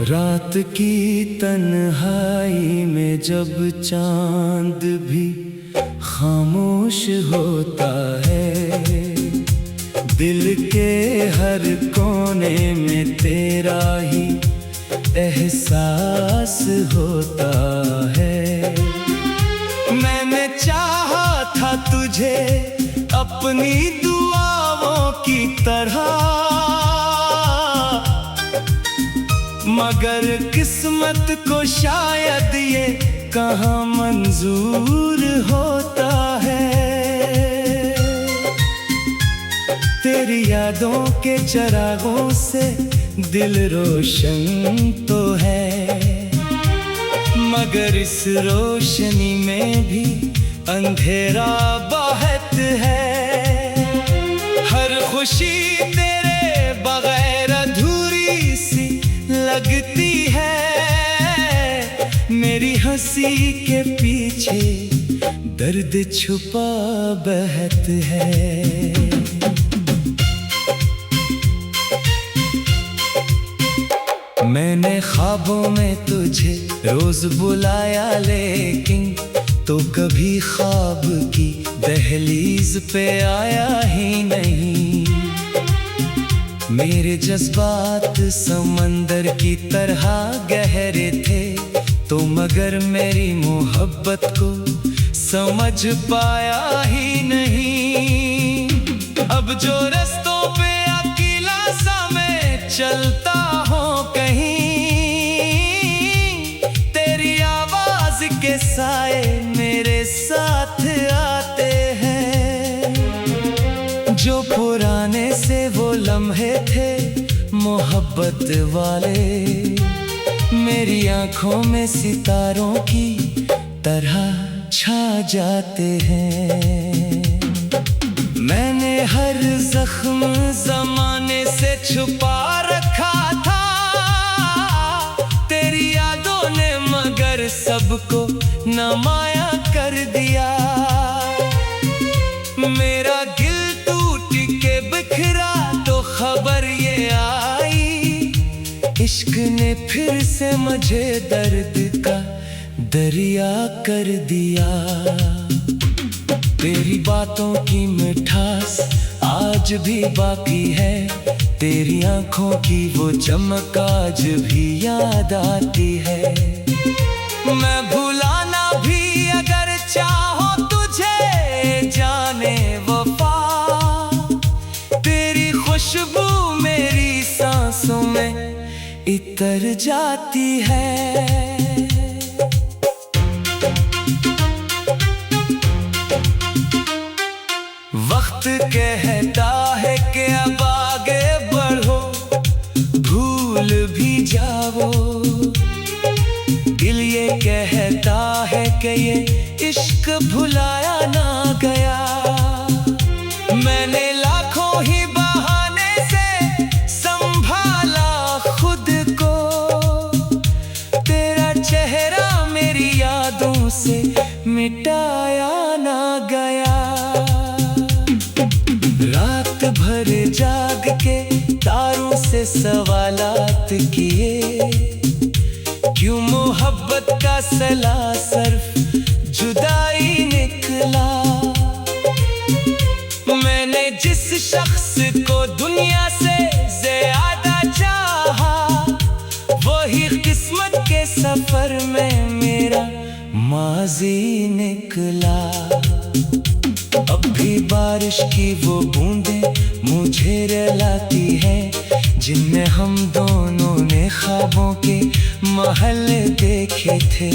रात की तन्हाई में जब चांद भी खामोश होता है, दिल के हर कोने में तेरा ही एहसास होता है। मैंने चाहा था तुझे अपनी दुआओं की तरह, मगर किस्मत को शायद ये कहाँ मंजूर होता है। तेरी यादों के चिरागों से दिल रोशन तो है, मगर इस रोशनी में भी अंधेरा बहुत है। हर खुशी तेरे बगैर अधूरी सी लगती है, मेरी हंसी के पीछे दर्द छुपा बहत है। मैंने ख्वाबों में तुझे रोज बुलाया, लेकिन तो कभी ख्वाब की दहलीज पे आया ही नहीं। मेरे जज्बात समंदर की तरह गहरे थे, तो मगर मेरी मोहब्बत को समझ पाया ही नहीं। अब जो रास्तों पे अकेला सा मैं चलता हूँ कहीं, तेरी आवाज के साए मेरे साथ आते हैं। जो पुराने से वो लम्हे थे मोहब्बत वाले, मेरी आंखों में सितारों की तरह छा जाते हैं। मैंने हर जख्म जमाने से छुपा रखा था, तेरी यादों ने मगर सबको नमाया कर दिया। मेरा दिल टूट के बिखरा तो खबर ये आई, इश्क ने फिर से मुझे दर्द का दरिया कर दिया। तेरी बातों की मिठास आज भी बाकी है, तेरी आंखों की वो चमक आज भी याद आती है। मैं भुलाना भी अगर चाहो तुझे जाने वफा, तेरी खुशबू मेरी सांसों में इतर जाती है। वक्त कहता है कि अब आगे बढ़ो, भूल भी जाओ। दिल ये कहता है कि ये इश्क भुलाया ना गया। मैंने लाखों ही बहाने से संभाला खुद को, तेरा चेहरा मेरी यादों से मिटाया ना गया। रात भर जाग के तारों से सवालात किए, क्यों मोहब्बत का सला सर्फ जुदाई निकला। मैंने जिस शख्स को दुनिया से ज्यादा चाहा, वही किस्मत के सफर में मेरा माजी निकला। अब भी बारिश की वो बूंदें मुझे रुलाती हैं, जिनमें हम दोनों ने ख्वाबों के महल देखे थे।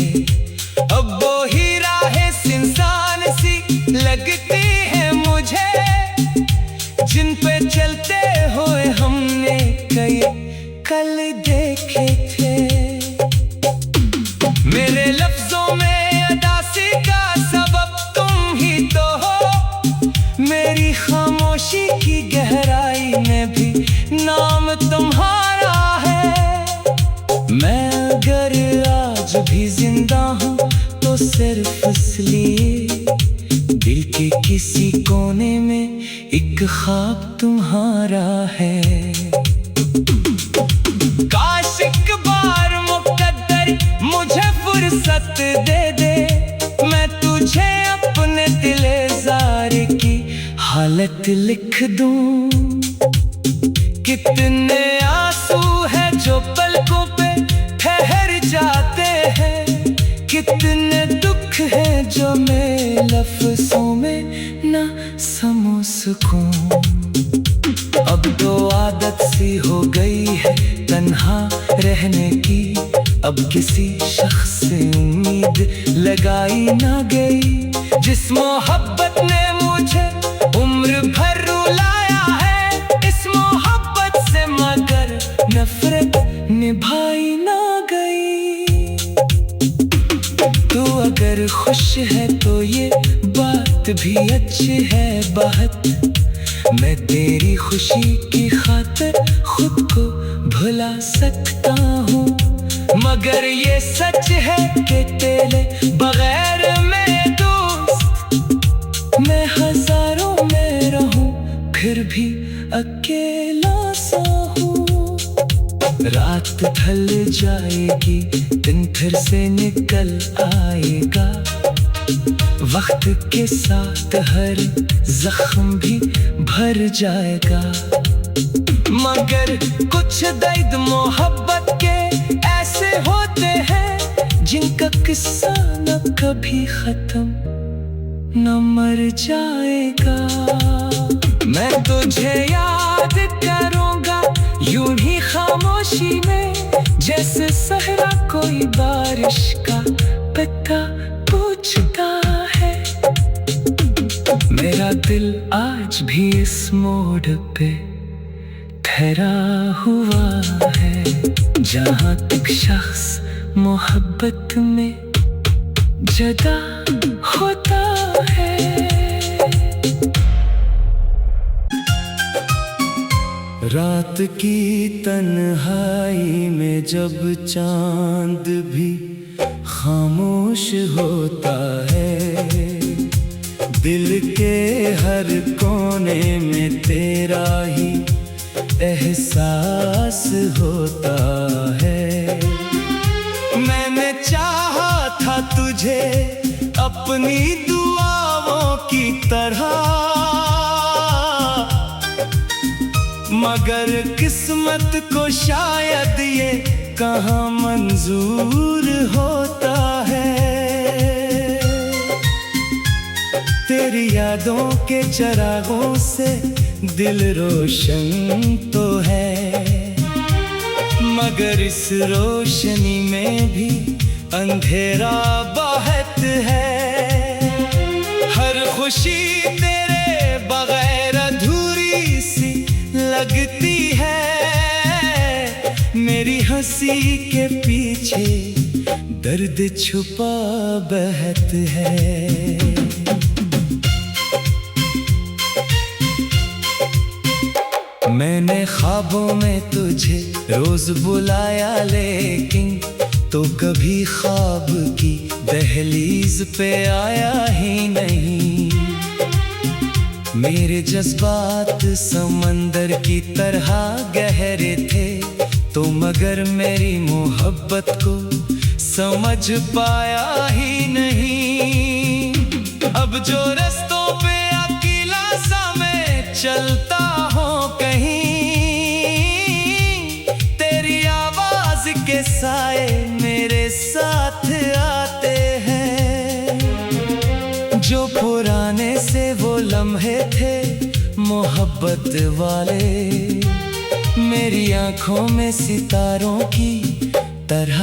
अब वो ही राहें इंसान सी लगती है मुझे, जिन पे चलते हुए हमने कई कल देखे थे। मेरे लफ्जों में अदासी का सबब तुम ही तो हो, मेरी खामोशी की गहराई में भी नाम तुम्हारा है। मैं अगर आज भी जिंदा हूँ तो सिर्फ इसलिए दिल के किसी कोने में एक ख्वाब तुम्हारा है। काश एक बार हालत लिख दूं। कितने आंसू है जो पलकों पे ठहर जाते हैं, कितने दुख है जो मैं लफ्ज़ों में ना समझ सकूं। अब तो आदत सी हो गई है तन्हा रहने की, अब किसी शख्स से उम्मीद लगाई ना गई। जिस मोहब्बत ने मुझे उम्र भर रुलाया है, इस मोहब्बत से मगर नफरत निभाई ना गई। तू अगर खुश है तो ये बात भी अच्छी है बहुत, मैं तेरी खुशी की खातिर खुद को भुला सकता हूँ। मगर ये सच है कि तेरे बगैर मेरे दोस्त मैं हजारों में रहूं फिर भी अकेला सा हूँ। रात ढल जाएगी, दिन फिर से निकल आएगा, वक्त के साथ हर जख्म भी भर जाएगा। मगर कुछ दर्द मोहब्बत के ऐसे होते हैं जिनका किस्सा न कभी खत्म न मर जाएगा। मैं तुझे याद करूंगा यूं ही खामोशी में, जैसे सहरा कोई बारिश का पत्ता पूछता है। मेरा दिल आज भी इस मोड़ पे ठहरा हुआ है, जहाँ तक शख्स मोहब्बत में जदा होता है। रात की तन्हाई में जब चांद भी खामोश होता है, दिल के हर कोने में तेरा ही एहसास होता है। मैंने चाहा था तुझे अपनी दुआओं की तरह, मगर किस्मत को शायद ये कहाँ मंजूर होता है। तेरी यादों के चरागों से दिल रोशन तो है, मगर इस रोशनी में भी अंधेरा बहुत है। हर खुशी तेरे बगैर अधूरी सी लगती है, मेरी हंसी के पीछे दर्द छुपा बहत है। मैंने ख्वाबों में तुझे रोज बुलाया, लेकिन तो कभी ख्वाब की दहलीज पे आया ही नहीं। मेरे जज्बात समंदर की तरह गहरे थे, तो मगर मेरी मोहब्बत को समझ पाया ही नहीं। अब जो रास्तों पे अकेला सा मैं चलता हूँ कहीं, तेरी आवाज के साए मेरे साथ आते हैं। जो पुराने से वो लम्हे थे मोहब्बत वाले, मेरी आंखों में सितारों की तरह